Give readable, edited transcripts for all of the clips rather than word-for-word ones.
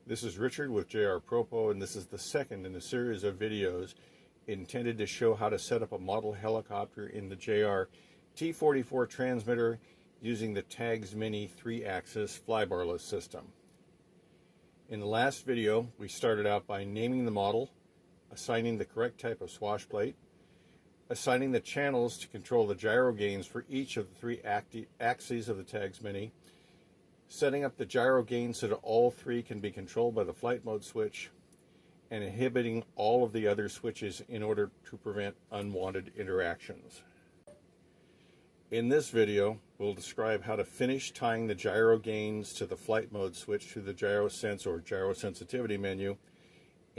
This is Richard with JR T44, and this is the second in a series of videos intended to show how to set up a model helicopter in the JR T44 transmitter using the TAGS Mini 3-axis flybarless system. In the last video, we started out by naming the model, assigning the correct type of swash plate, assigning the channels to control the gyro gains for each of the three axes of the TAGS Mini, setting up the gyro gain so that all three can be controlled by the flight mode switch, and inhibiting all of the other switches in order to prevent unwanted interactions. In this video, we'll describe how to finish tying the gyro gains to the flight mode switch through the gyro sense or gyro sensitivity menu,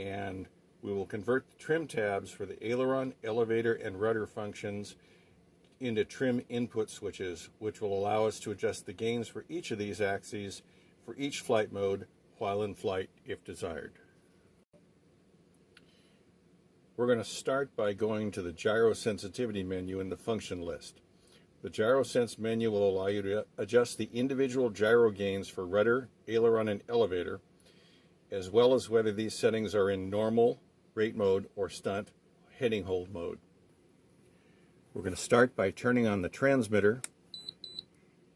and we will convert the trim tabs for the aileron, elevator, and rudder functions into trim input switches, which will allow us to adjust the gains for each of these axes for each flight mode while in flight if desired. We're going to start by going to the gyro sensitivity menu in the function list. The gyro sense menu will allow you to adjust the individual gyro gains for rudder, aileron, and elevator, as well as whether these settings are in normal, rate mode, or stunt, heading hold mode. We're going to start by turning on the transmitter,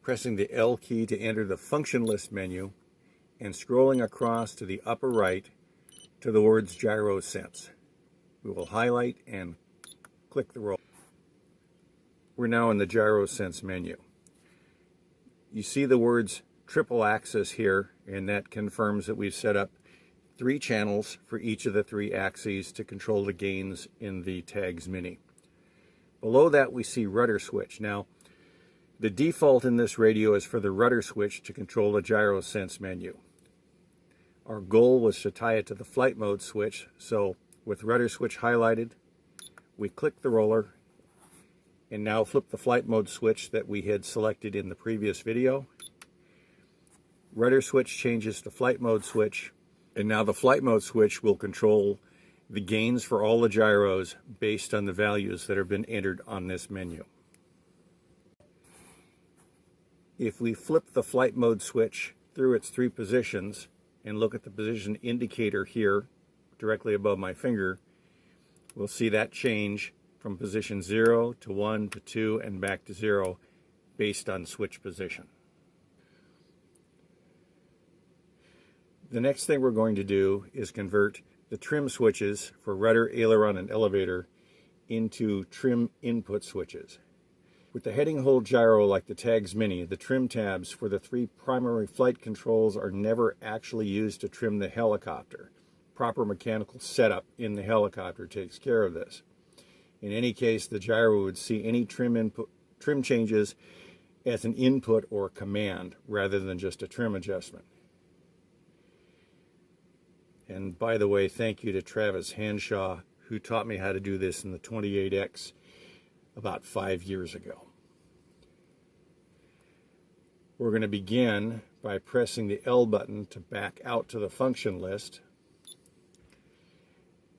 pressing the L key to enter the function list menu, and scrolling across to the upper right to the words Gyro Sense. We will highlight and click the roll. We're now in the Gyro Sense menu. You see the words triple axis here, and that confirms that we've set up 3 channels for each of the 3 axes to control the gains in the TAGS Mini. Below that we see rudder switch. Now, the default in this radio is for the rudder switch to control the gyro sense menu. Our goal was to tie it to the flight mode switch, so with rudder switch highlighted, we click the roller and now flip the flight mode switch that we had selected in the previous video. Rudder switch changes to flight mode switch, and now the flight mode switch will control the gains for all the gyros based on the values that have been entered on this menu. If we flip the flight mode switch through its 3 positions and look at the position indicator here directly above my finger, we'll see that change from position 0 to 1 to 2 and back to 0 based on switch position. The next thing we're going to do is convert the trim switches for rudder, aileron, and elevator into trim input switches. With the heading hold gyro like the TAGS Mini, the trim tabs for the 3 primary flight controls are never actually used to trim the helicopter. Proper mechanical setup in the helicopter takes care of this. In any case, the gyro would see any trim changes as an input or command rather than just a trim adjustment. And by the way, thank you to Travis Hanshaw, who taught me how to do this in the 28X about 5 years ago. We're going to begin by pressing the L button to back out to the function list.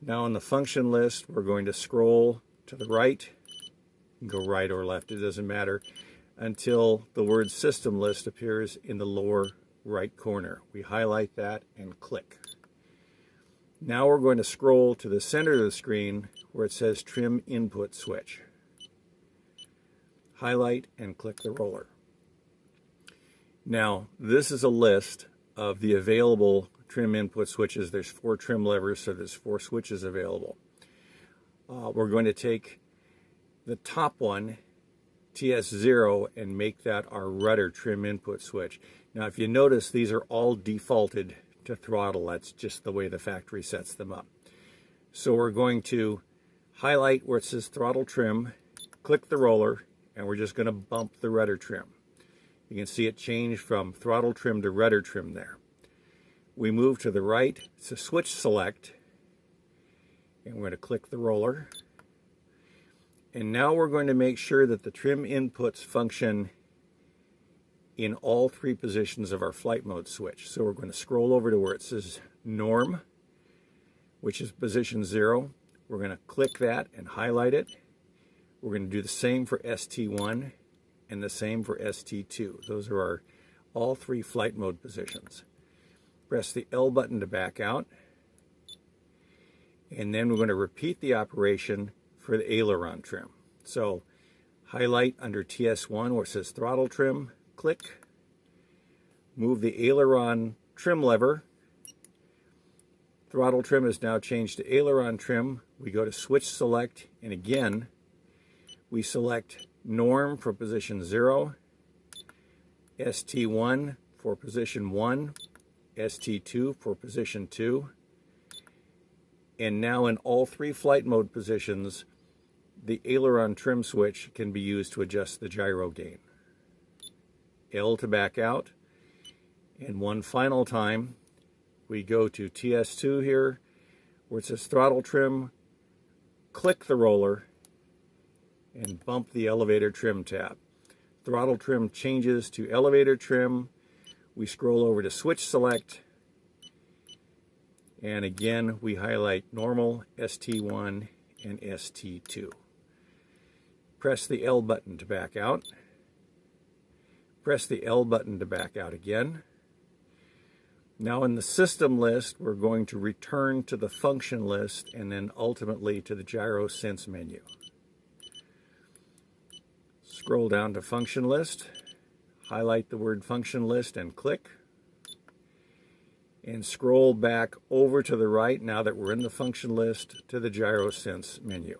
Now in the function list, we're going to scroll to the right, go right or left, it doesn't matter, until the word System List appears in the lower right corner. We highlight that and click. Now we're going to scroll to the center of the screen where it says Trim Input Switch. Highlight and click the roller. Now, this is a list of the available trim input switches. There's 4 trim levers, so there's 4 switches available. We're going to take the top one, TS0, and make that our rudder trim input switch. Now, if you notice, these are all defaulted to throttle. That's just the way the factory sets them up. So we're going to highlight where it says throttle trim, click the roller, and we're just going to bump the rudder trim. You can see it change from throttle trim to rudder trim there. We move to the right to switch select, and we're going to click the roller. And now we're going to make sure that the trim inputs function in all 3 positions of our flight mode switch. So we're going to scroll over to where it says Norm, which is position 0. We're going to click that and highlight it. We're going to do the same for ST1 and the same for ST2. Those are our all 3 flight mode positions. Press the L button to back out. And then we're going to repeat the operation for the aileron trim. So highlight under TS1 where it says throttle trim, click. Move the aileron trim lever. Throttle trim is now changed to aileron trim. We go to switch select, and again we select norm for position 0, ST1 for position 1, ST2 for position 2, and now in all 3 flight mode positions the aileron trim switch can be used to adjust the gyro gain. L to back out, and one final time we go to TS2 here where it says throttle trim, click the roller and bump the elevator trim tab. Throttle trim changes to elevator trim. We scroll over to switch select, and again we highlight normal, ST1 and ST2. Press the L button to back out. Press the L button to back out again. Now in the system list, we're going to return to the function list and then ultimately to the gyro sense menu. Scroll down to function list, highlight the word function list and click. And scroll back over to the right now that we're in the function list to the gyro sense menu.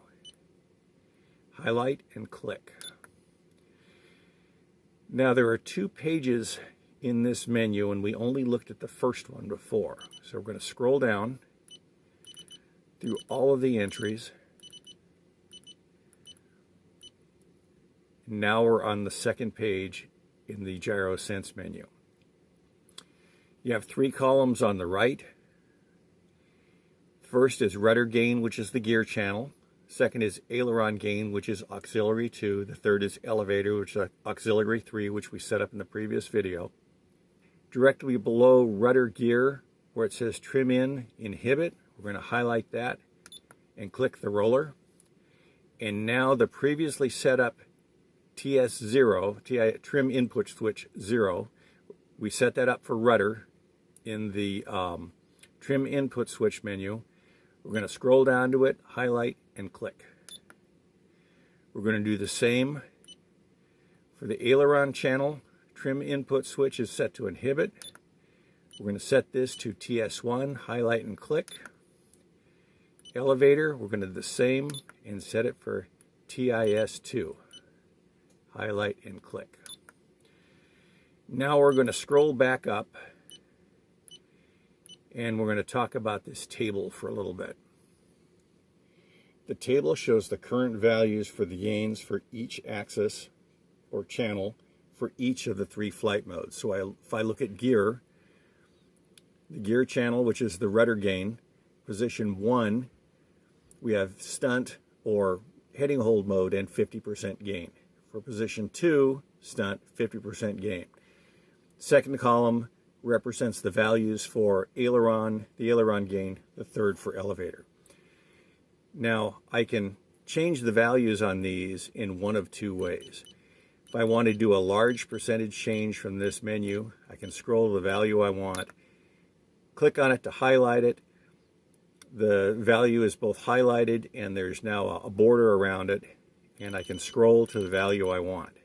Highlight and click. Now there are 2 pages in this menu, and we only looked at the first one before. So we're going to scroll down through all of the entries. Now we're on the second page in the gyro sense menu. You have 3 columns on the right. First is rudder gain, which is the gear channel. Second is aileron gain, which is auxiliary 2. The third is elevator, which is auxiliary 3, which we set up in the previous video. Directly below rudder gear, where it says trim in, inhibit, we're going to highlight that and click the roller. And now the previously set up TS0, trim input switch 0, we set that up for rudder in the trim input switch menu. We're going to scroll down to it, highlight, and click. We're going to do the same for the aileron channel. Trim input switch is set to inhibit. We're going to set this to TS1, highlight and click. Elevator, we're going to do the same and set it for TIS2. Highlight and click. Now we're going to scroll back up and we're going to talk about this table for a little bit. The table shows the current values for the gains for each axis or channel for each of the 3 flight modes. So if I look at gear, the gear channel, which is the rudder gain, position 1, we have stunt or heading hold mode and 50% gain. For position 2, stunt, 50% gain. Second column represents the values for aileron, the aileron gain, the third for elevator. Now I can change the values on these in one of 2 ways. If I want to do a large percentage change from this menu, I can scroll to the value I want, click on it to highlight it. The value is both highlighted and there's now a border around it, and I can scroll to the value I want.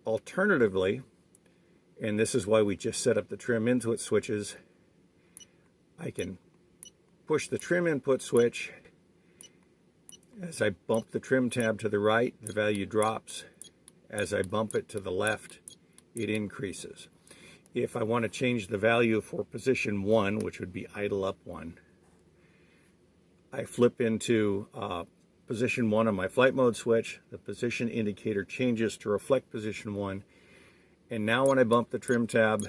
Alternatively, and this is why we just set up the trim input switches, I can push the trim input switch. As I bump the trim tab to the right, the value drops. As I bump it to the left, it increases. If I want to change the value for position 1, which would be idle up 1, I flip into position 1 on my flight mode switch. The position indicator changes to reflect position 1. And now when I bump the trim tab,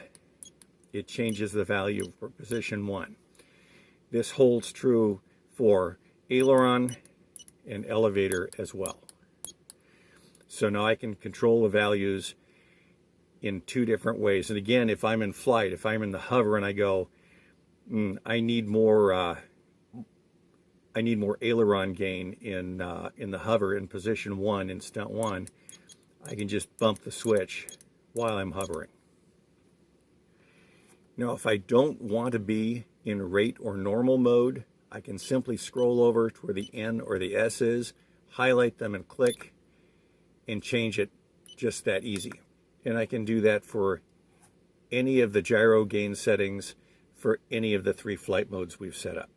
it changes the value for position 1. This holds true for aileron and elevator as well. So now I can control the values in 2 different ways. And again, if I'm in flight, if I'm in the hover and I go, I need more aileron gain in the hover in position 1 in stunt 1, I can just bump the switch while I'm hovering. Now, if I don't want to be in rate or normal mode, I can simply scroll over to where the N or the S is, highlight them and click, and change it just that easy. And I can do that for any of the gyro gain settings for any of the 3 flight modes we've set up.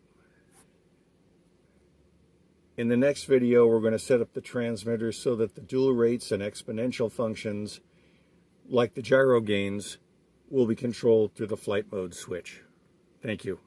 In the next video, we're going to set up the transmitter so that the dual rates and exponential functions, like the gyro gains, will be controlled through the flight mode switch. Thank you.